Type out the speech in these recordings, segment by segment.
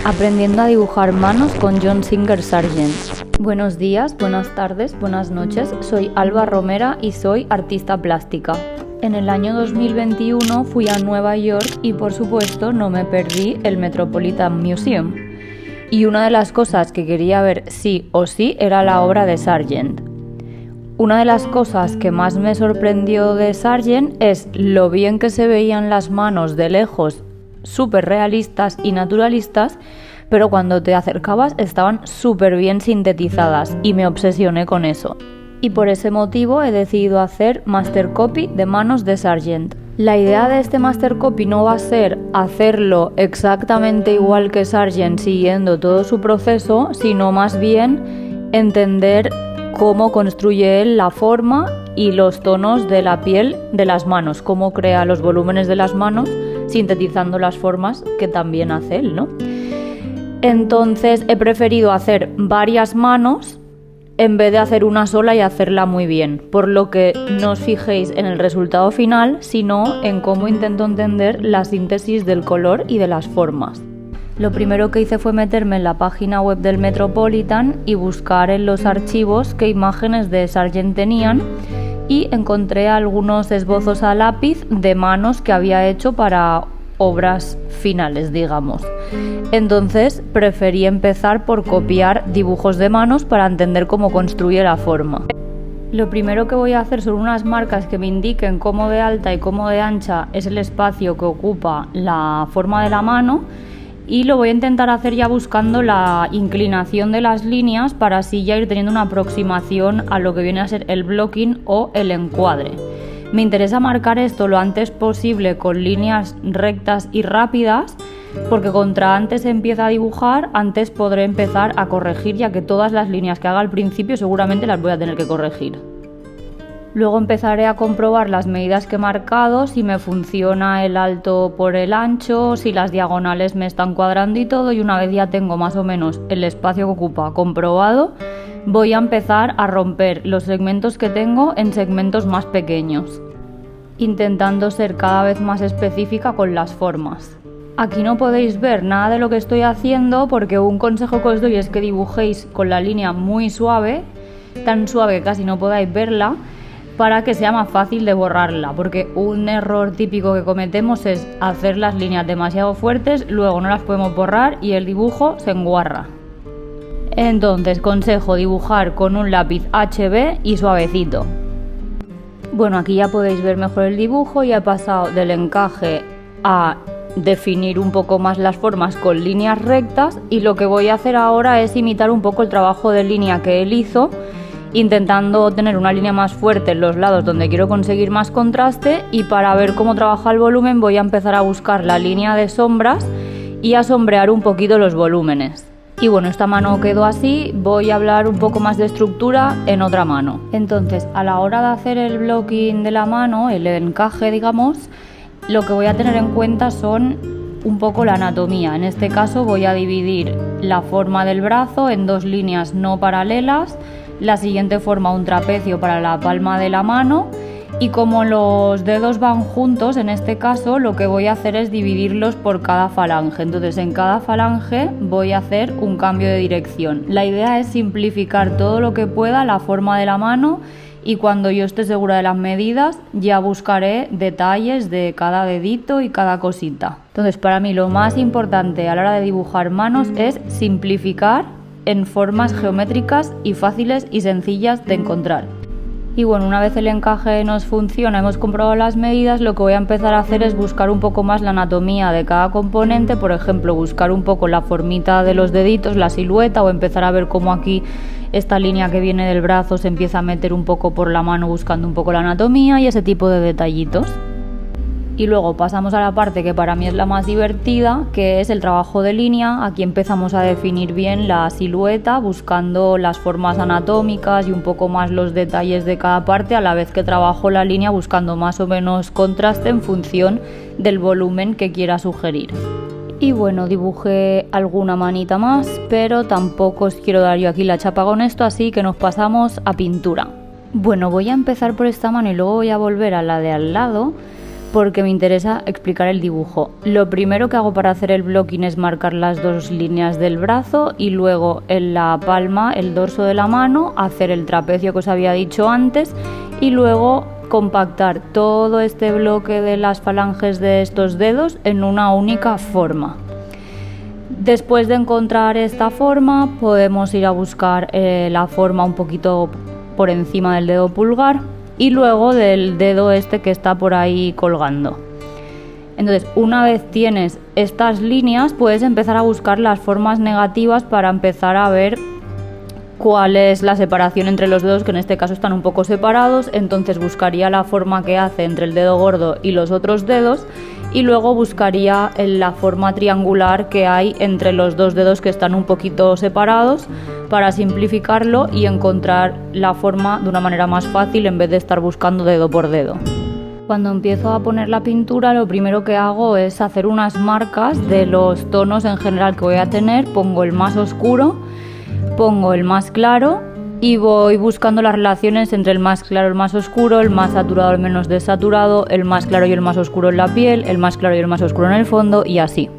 Aprendiendo a dibujar manos con John Singer Sargent. Buenos días, buenas tardes, buenas noches. Soy Alba Romera y soy artista plástica. En el año 2021 fui a Nueva York y por supuesto no me perdí el Metropolitan Museum. Y una de las cosas que quería ver sí o sí era la obra de Sargent. Una de las cosas que más me sorprendió de Sargent es lo bien que se veían las manos de lejos, súper realistas y naturalistas, pero cuando te acercabas estaban súper bien sintetizadas y me obsesioné con eso. Y por ese motivo he decidido hacer Master Copy de manos de Sargent. La idea de este Master Copy no va a ser hacerlo exactamente igual que Sargent siguiendo todo su proceso, sino más bien entender cómo construye él la forma y los tonos de la piel de las manos, cómo crea los volúmenes de las manos, sintetizando las formas que también hace él, ¿no? Entonces he preferido hacer varias manos en vez de hacer una sola y hacerla muy bien, por lo que no os fijéis en el resultado final, sino en cómo intento entender la síntesis del color y de las formas. Lo primero que hice fue meterme en la página web del Metropolitan y buscar en los archivos qué imágenes de Sargent tenían, y encontré algunos esbozos a lápiz de manos que había hecho para obras finales, digamos. Entonces preferí empezar por copiar dibujos de manos para entender cómo construye la forma. Lo primero que voy a hacer son unas marcas que me indiquen cómo de alta y cómo de ancha es el espacio que ocupa la forma de la mano, y lo voy a intentar hacer ya buscando la inclinación de las líneas para así ya ir teniendo una aproximación a lo que viene a ser el blocking o el encuadre. Me interesa marcar esto lo antes posible con líneas rectas y rápidas, porque contra antes empieza a dibujar, antes podré empezar a corregir, ya que todas las líneas que haga al principio seguramente las voy a tener que corregir. Luego empezaré a comprobar las medidas que he marcado, si me funciona el alto por el ancho, si las diagonales me están cuadrando y todo, y una vez ya tengo más o menos el espacio que ocupa comprobado, voy a empezar a romper los segmentos que tengo en segmentos más pequeños, intentando ser cada vez más específica con las formas. Aquí no podéis ver nada de lo que estoy haciendo porque un consejo que os doy es que dibujéis con la línea muy suave, tan suave que casi no podáis verla, para que sea más fácil de borrarla, porque un error típico que cometemos es hacer las líneas demasiado fuertes, luego no las podemos borrar y el dibujo se enguarra. Entonces, consejo: dibujar con un lápiz HB y suavecito. Bueno, aquí ya podéis ver mejor el dibujo, ya he pasado del encaje a definir un poco más las formas con líneas rectas, y lo que voy a hacer ahora es imitar un poco el trabajo de línea que él hizo, intentando tener una línea más fuerte en los lados donde quiero conseguir más contraste, y para ver cómo trabaja el volumen voy a empezar a buscar la línea de sombras y a sombrear un poquito los volúmenes. Y bueno, esta mano quedó así, voy a hablar un poco más de estructura en otra mano. Entonces, a la hora de hacer el blocking de la mano, el encaje, digamos, lo que voy a tener en cuenta son un poco la anatomía. En este caso voy a dividir la forma del brazo en dos líneas no paralelas, la siguiente forma un trapecio para la palma de la mano, y como los dedos van juntos, en este caso lo que voy a hacer es dividirlos por cada falange. Entonces en cada falange voy a hacer un cambio de dirección. La idea es simplificar todo lo que pueda la forma de la mano, y cuando yo esté segura de las medidas ya buscaré detalles de cada dedito y cada cosita. Entonces para mí lo más importante a la hora de dibujar manos es simplificar en formas geométricas y fáciles y sencillas de encontrar. Y bueno, una vez el encaje nos funciona, hemos comprobado las medidas, lo que voy a empezar a hacer es buscar un poco más la anatomía de cada componente. Por ejemplo, buscar un poco la formita de los deditos, la silueta, o empezar a ver cómo aquí esta línea que viene del brazo se empieza a meter un poco por la mano, buscando un poco la anatomía y ese tipo de detallitos. Y luego pasamos a la parte que para mí es la más divertida, que es el trabajo de línea. Aquí empezamos a definir bien la silueta, buscando las formas anatómicas y un poco más los detalles de cada parte, a la vez que trabajo la línea buscando más o menos contraste en función del volumen que quiera sugerir. Y bueno, dibujé alguna manita más, pero tampoco os quiero dar yo aquí la chapa con esto, así que nos pasamos a pintura. Bueno, voy a empezar por esta mano y luego voy a volver a la de al lado, porque me interesa explicar el dibujo. Lo primero que hago para hacer el blocking es marcar las dos líneas del brazo y luego en la palma, el dorso de la mano, hacer el trapecio que os había dicho antes y luego compactar todo este bloque de las falanges de estos dedos en una única forma. Después de encontrar esta forma podemos ir a buscar la forma un poquito por encima del dedo pulgar y luego del dedo este que está por ahí colgando. Entonces, una vez tienes estas líneas, puedes empezar a buscar las formas negativas para empezar a ver cuál es la separación entre los dedos, que en este caso están un poco separados. Entonces buscaría la forma que hace entre el dedo gordo y los otros dedos y luego buscaría la forma triangular que hay entre los dos dedos que están un poquito separados para simplificarlo y encontrar la forma de una manera más fácil en vez de estar buscando dedo por dedo. Cuando empiezo a poner la pintura, lo primero que hago es hacer unas marcas de los tonos en general que voy a tener. Pongo el más oscuro, pongo el más claro y voy buscando las relaciones entre el más claro y el más oscuro, el más saturado y el menos desaturado, el más claro y el más oscuro en la piel, el más claro y el más oscuro en el fondo y así.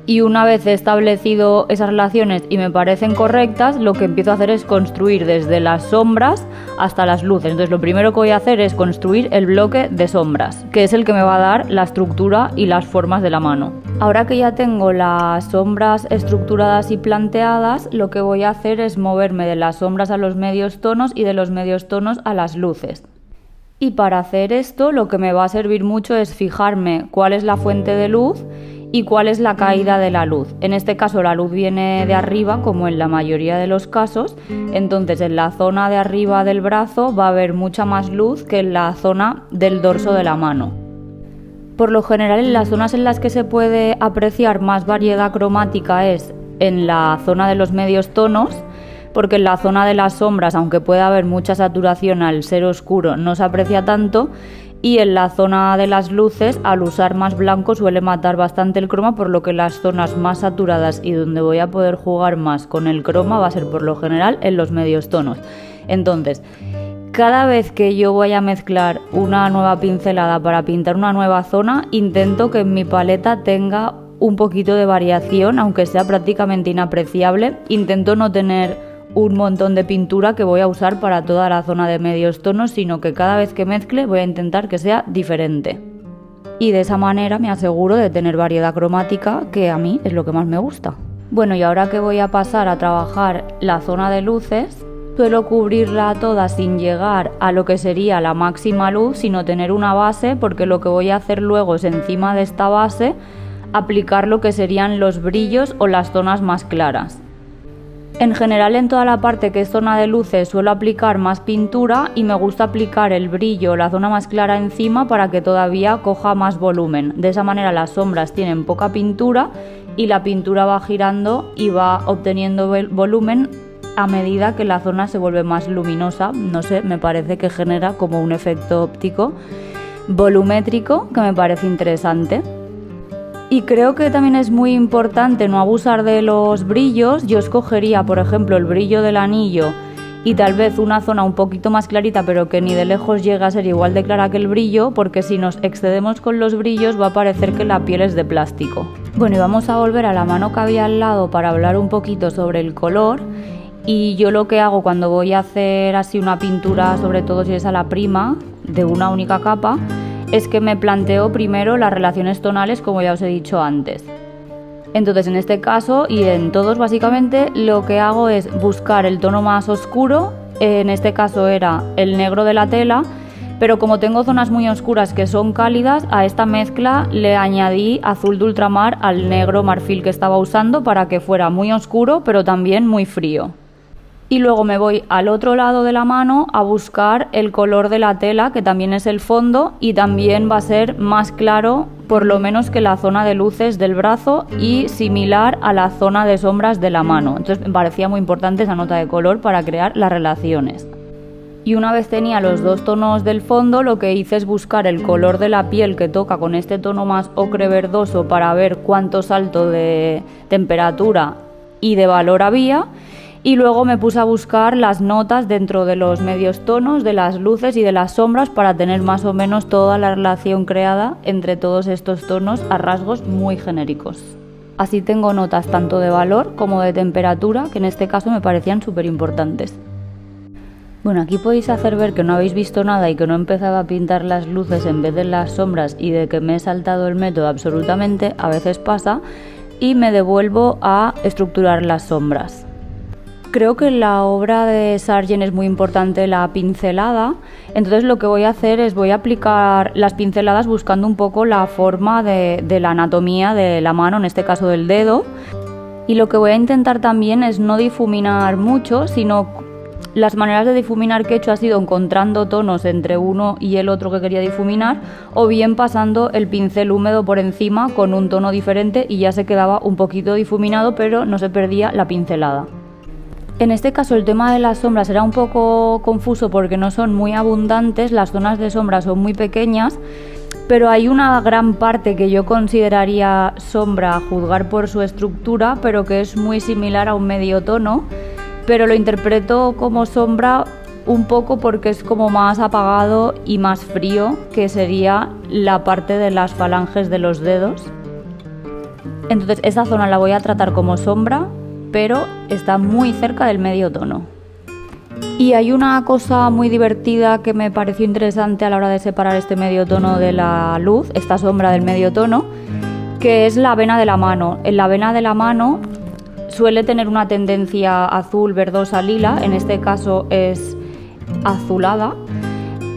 Y una vez he establecido esas relaciones y me parecen correctas, lo que empiezo a hacer es construir desde las sombras hasta las luces. Entonces lo primero que voy a hacer es construir el bloque de sombras, que es el que me va a dar la estructura y las formas de la mano. Ahora que ya tengo las sombras estructuradas y planteadas, lo que voy a hacer es moverme de las sombras a los medios tonos y de los medios tonos a las luces. Y para hacer esto lo que me va a servir mucho es fijarme cuál es la fuente de luz y cuál es la caída de la luz. En este caso la luz viene de arriba, como en la mayoría de los casos, entonces en la zona de arriba del brazo va a haber mucha más luz que en la zona del dorso de la mano. Por lo general, en las zonas en las que se puede apreciar más variedad cromática es en la zona de los medios tonos, porque en la zona de las sombras, aunque pueda haber mucha saturación al ser oscuro, no se aprecia tanto. Y en la zona de las luces, al usar más blanco, suele matar bastante el croma, por lo que las zonas más saturadas y donde voy a poder jugar más con el croma va a ser por lo general en los medios tonos. Entonces, cada vez que yo voy a mezclar una nueva pincelada para pintar una nueva zona, intento que en mi paleta tenga un poquito de variación, aunque sea prácticamente inapreciable. Intento no tener un montón de pintura que voy a usar para toda la zona de medios tonos, sino que cada vez que mezcle voy a intentar que sea diferente. Y de esa manera me aseguro de tener variedad cromática, que a mí es lo que más me gusta. Bueno, y ahora que voy a pasar a trabajar la zona de luces, suelo cubrirla toda sin llegar a lo que sería la máxima luz, sino tener una base, porque lo que voy a hacer luego es encima de esta base aplicar lo que serían los brillos o las zonas más claras. En general, en toda la parte que es zona de luces suelo aplicar más pintura y me gusta aplicar el brillo, la zona más clara encima, para que todavía coja más volumen. De esa manera las sombras tienen poca pintura y la pintura va girando y va obteniendo volumen a medida que la zona se vuelve más luminosa. No sé, me parece que genera como un efecto óptico volumétrico que me parece interesante. Y creo que también es muy importante no abusar de los brillos. Yo escogería, por ejemplo, el brillo del anillo y tal vez una zona un poquito más clarita, pero que ni de lejos llega a ser igual de clara que el brillo, porque si nos excedemos con los brillos va a parecer que la piel es de plástico. Bueno, y vamos a volver a la mano que había al lado para hablar un poquito sobre el color. Y yo lo que hago cuando voy a hacer así una pintura, sobre todo si es a la prima, de una única capa, es que me planteo primero las relaciones tonales, como ya os he dicho antes. Entonces, en este caso y en todos básicamente, lo que hago es buscar el tono más oscuro. En este caso era el negro de la tela, pero como tengo zonas muy oscuras que son cálidas, a esta mezcla le añadí azul de ultramar al negro marfil que estaba usando para que fuera muy oscuro pero también muy frío. Y luego me voy al otro lado de la mano a buscar el color de la tela, que también es el fondo y también va a ser más claro, por lo menos que la zona de luces del brazo, y similar a la zona de sombras de la mano. Entonces me parecía muy importante esa nota de color para crear las relaciones. Y una vez tenía los dos tonos del fondo, lo que hice es buscar el color de la piel que toca con este tono más ocre verdoso para ver cuánto salto de temperatura y de valor había. y luego me puse a buscar las notas dentro de los medios tonos, de las luces y de las sombras para tener más o menos toda la relación creada entre todos estos tonos a rasgos muy genéricos. Así tengo notas tanto de valor como de temperatura, que en este caso me parecían súper importantes. Bueno, aquí podéis hacer ver que no habéis visto nada y que no he empezado a pintar las luces en vez de las sombras y de que me he saltado el método absolutamente, a veces pasa, y me devuelvo a estructurar las sombras. Creo que en la obra de Sargent es muy importante la pincelada, entonces lo que voy a hacer es voy a aplicar las pinceladas buscando un poco la forma de la anatomía de la mano, en este caso del dedo, y lo que voy a intentar también es no difuminar mucho, sino las maneras de difuminar que he hecho ha sido encontrando tonos entre uno y el otro que quería difuminar, o bien pasando el pincel húmedo por encima con un tono diferente y ya se quedaba un poquito difuminado, pero no se perdía la pincelada. En este caso el tema de las sombras era un poco confuso porque no son muy abundantes, las zonas de sombra son muy pequeñas, pero hay una gran parte que yo consideraría sombra a juzgar por su estructura, pero que es muy similar a un medio tono, pero lo interpreto como sombra un poco porque es como más apagado y más frío, que sería la parte de las falanges de los dedos. Entonces esa zona la voy a tratar como sombra, pero está muy cerca del medio tono. Y hay una cosa muy divertida que me pareció interesante a la hora de separar este medio tono de la luz, esta sombra del medio tono, que es la vena de la mano. En la vena de la mano suele tener una tendencia azul, verdosa, lila, en este caso es azulada,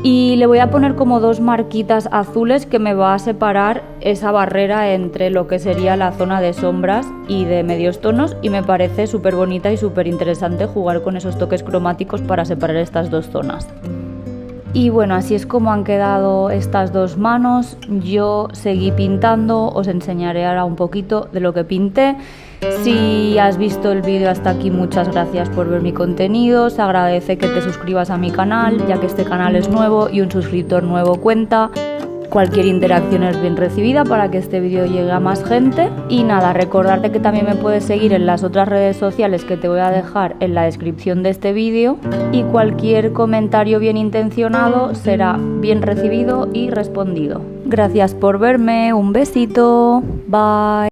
y le voy a poner como dos marquitas azules que me va a separar esa barrera entre lo que sería la zona de sombras y de medios tonos, y me parece súper bonita y súper interesante jugar con esos toques cromáticos para separar estas dos zonas. Y bueno, así es como han quedado estas dos manos. Yo seguí pintando, os enseñaré ahora un poquito de lo que pinté. Si has visto el vídeo hasta aquí, muchas gracias por ver mi contenido. Se agradece que te suscribas a mi canal, ya que este canal es nuevo y un suscriptor nuevo cuenta. Cualquier interacción es bien recibida para que este vídeo llegue a más gente. Y nada, recordarte que también me puedes seguir en las otras redes sociales que te voy a dejar en la descripción de este vídeo. Y cualquier comentario bien intencionado será bien recibido y respondido. Gracias por verme, un besito, bye.